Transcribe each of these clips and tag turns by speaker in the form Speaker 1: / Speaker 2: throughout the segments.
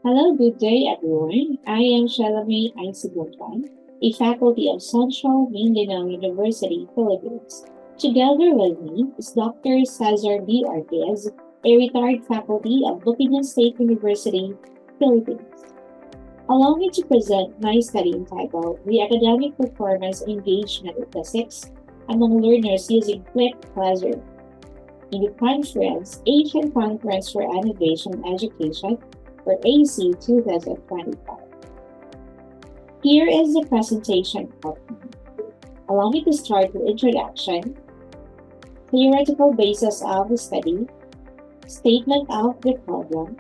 Speaker 1: Hello, good day everyone. I am Shiela Mae I Segumpan, a faculty of Central Mindanao University, Philippines. Together with me is Dr. Cesar B. Ortiz, a retired faculty of Bukidnon State University, Philippines. Allow me to present my study entitled The Academic Performance and Engagement of Physics Among Learners Using Flipped Classroom in the conference, Asian Conference for Innovation Education, for ACIE 2025. Here is the presentation of me. Allow me to start with introduction, theoretical basis of the study, statement of the problem,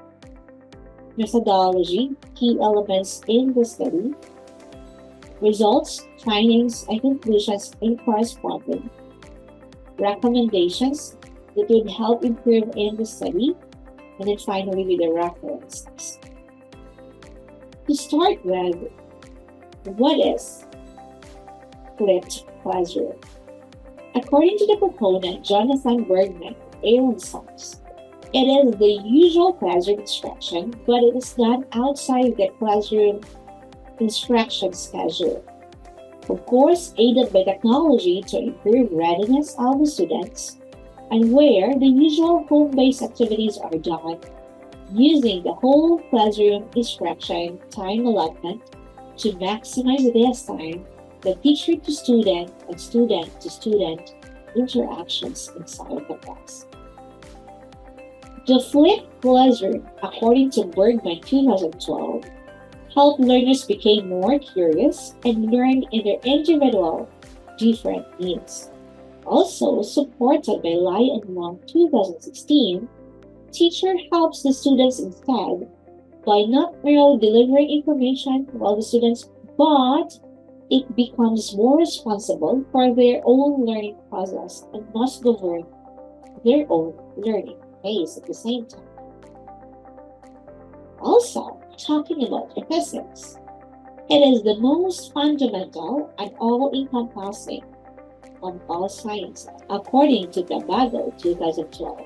Speaker 1: methodology, key elements in the study, results, findings, and conclusions in corresponding, recommendations that would help improve in the study, and then finally with the references. To start with, what is flipped classroom? According to the proponent Jonathan Bergman of Aaron Sons, it is the usual classroom instruction, but it is done outside the classroom instruction schedule. Of course, aided by technology to improve readiness of the students, and where the usual home-based activities are done using the whole classroom instruction time allotment to maximize this time, the teacher to student and student to student interactions inside the class. The flipped classroom, according to Bergman 2012, helped learners become more curious and learn in their individual different needs. Also supported by Lai and Wang 2016, teacher helps the students instead by not merely delivering information while the students, but it becomes more responsible for their own learning process and must govern their own learning pace at the same time. Also, talking about physics, it is the most fundamental and all-encompassing on all sciences, according to Gabago 2012,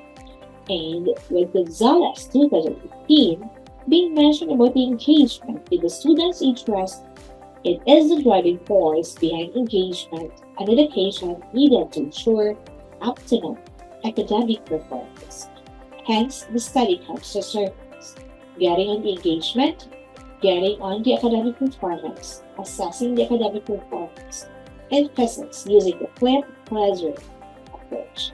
Speaker 1: and with Gonzalez 2015 being mentioned about the engagement with the students' interest. It is the driving force behind engagement and dedication needed to ensure optimal academic performance. Hence, the study comes to surface, getting on the engagement, getting on the academic performance, assessing the academic performance, in physics using the flipped classroom approach.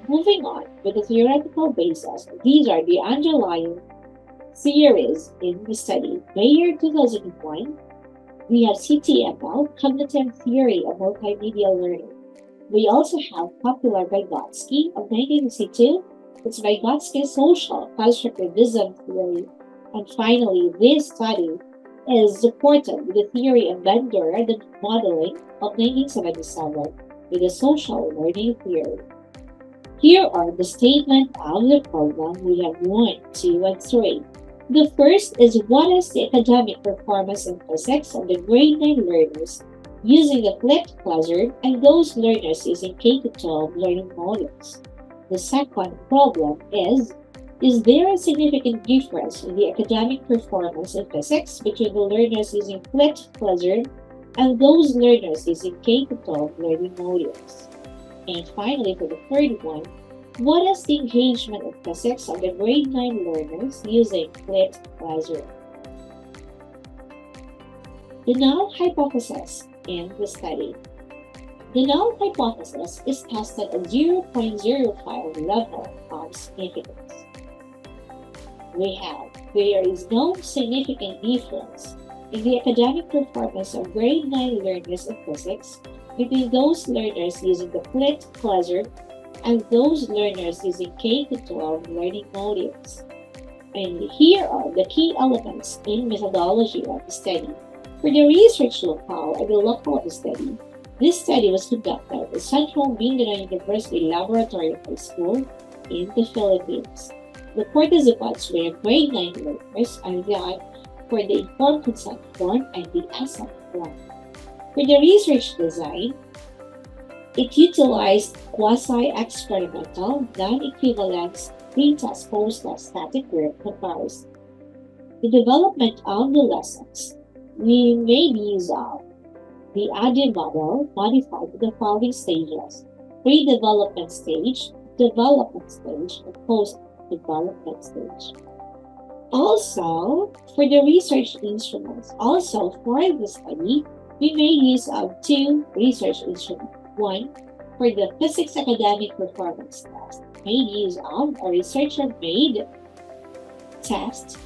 Speaker 1: Moving on with the theoretical basis, these are the underlying theories in the study. By year 2001, we have CTML, Cognitive Theory of Multimedia Learning. We also have Popular Vygotsky of 1962. It's Vygotsky's Social Constructivism Theory. And finally, this study is supported with the theory of Bender and modeling of 1977 with the social learning theory. Here are the statement of the problem. We have 1, 2, and 3. The first is, what is the academic performance in physics of the grade 9 learners using the flipped classroom and those learners using K-12 learning modules? The second problem is there a significant difference in the academic performance in physics between the learners using flipped classroom and those learners using K-12 learning modules? And finally, for the third one, what is the engagement of physics of the grade 9 learners using flipped classroom? The null hypothesis in the study. The null hypothesis is tested at 0.05 level of significance. We have, there is no significant difference in the academic performance of grade 9 learners in physics between those learners using the flipped classroom and those learners using K-12 learning modules. And here are the key elements in methodology of the study. For the research locale and the local of the study, this study was conducted at Central Mindanao University Laboratory High School in the Philippines. The participants were grade 9 learners and that for the informed consent form and the assent form. For the research design, it utilized quasi-experimental, non-equivalence, pretest-posttest static group comparison. The development of the lessons we made use of the ACIE model modified to the following stages: pre-development stage, development stage, and post-development stage. Also, for the research instruments, also for the study, we made use of two research instruments. One, for the physics academic performance test, made use of a researcher-made test,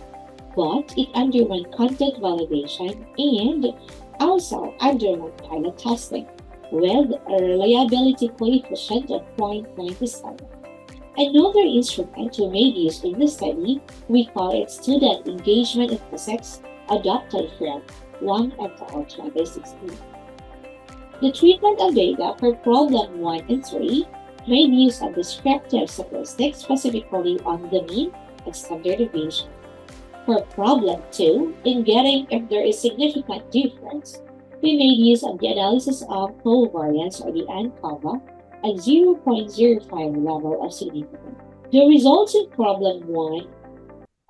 Speaker 1: but it underwent content validation and also underwent pilot testing with a reliability coefficient of 0.97. Another instrument we made use in the study, we call it Student Engagement in Physics, adopted from Wang et al. 2016. The treatment of data for problem 1 and 3 made use of descriptive statistics, specifically on the mean and standard deviation. For problem 2, in getting if there is significant difference, we made use of the analysis of covariance, or the ANCOVA, at 0.05 level of significance. The results in problem 1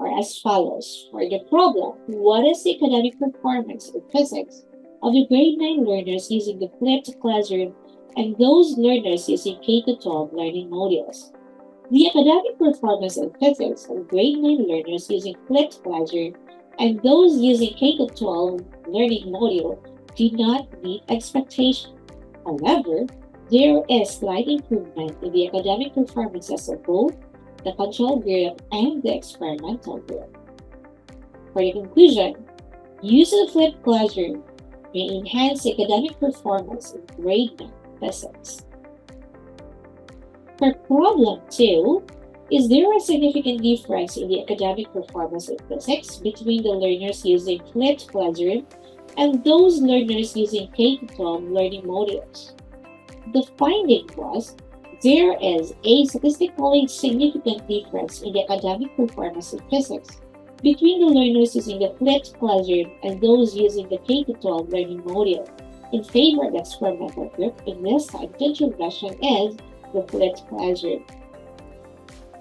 Speaker 1: are as follows. For the problem, what is the academic performance in physics of the grade 9 learners using the flipped classroom and those learners using K-12 learning modules? The academic performance in physics of grade 9 learners using flipped classroom and those using K-12 learning module did not meet expectations. However, there is slight improvement in the academic performances of both the control group and the experimental group. For the conclusion, use of the flipped classroom may enhance academic performance in grade 9 physics. For problem 2, is there a significant difference in the academic performance in physics between the learners using flipped classroom and those learners using K-12 learning modules? The finding was there is a statistically significant difference in the academic performance in physics between the learners using the flipped classroom and those using the K-12 learning module in favor of the experimental group. In this time, the introduction is the flipped classroom.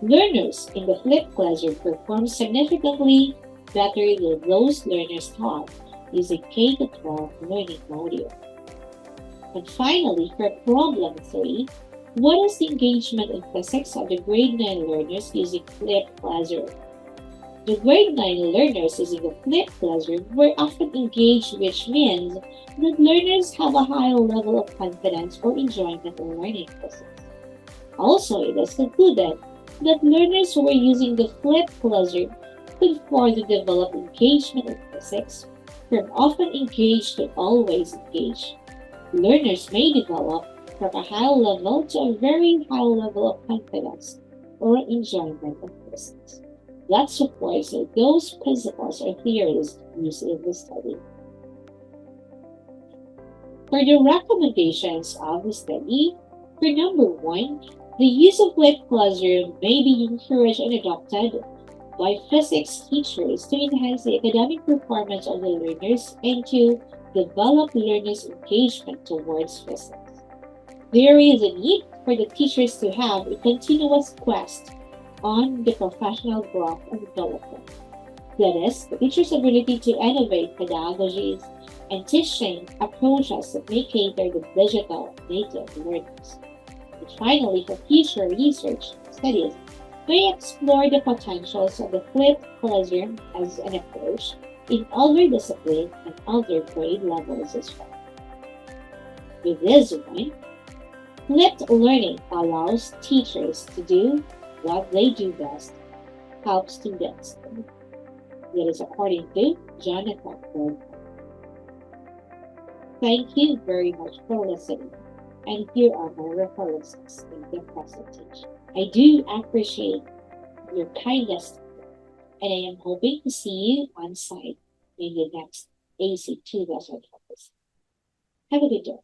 Speaker 1: Learners in the flipped classroom perform significantly better than those learners taught using K-12 learning module. And finally, for problem 3, what is the engagement in physics of the grade 9 learners using flipped classroom? The grade 9 learners using the flipped classroom were often engaged, which means that learners have a higher level of confidence or enjoyment in learning physics. Also, it is concluded that learners who were using the flipped classroom could further develop engagement in physics from often engaged to always engaged. Learners may develop from a high level to a very high level of confidence or enjoyment of physics. That supports those principles or theories used in the study. For the recommendations of the study, for number 1, the use of flipped classroom may be encouraged and adopted by physics teachers to enhance the academic performance of the learners and to develop learners' engagement towards physics. There is a need for the teachers to have a continuous quest on the professional growth and development. That is, the teacher's ability to innovate pedagogies and teaching approaches that may cater to digital native learners. And finally, for future research studies, may explore the potentials of the flipped classroom as an approach in other disciplines and other grade levels as well. With this one, flipped learning allows teachers to do what they do best, help students. That is according to Jonathan Perf. Thank you very much for listening, and here are my references in the presentation. I do appreciate your kindness, and I am hoping to see you on site in the next ACIE 2020. Have a good day.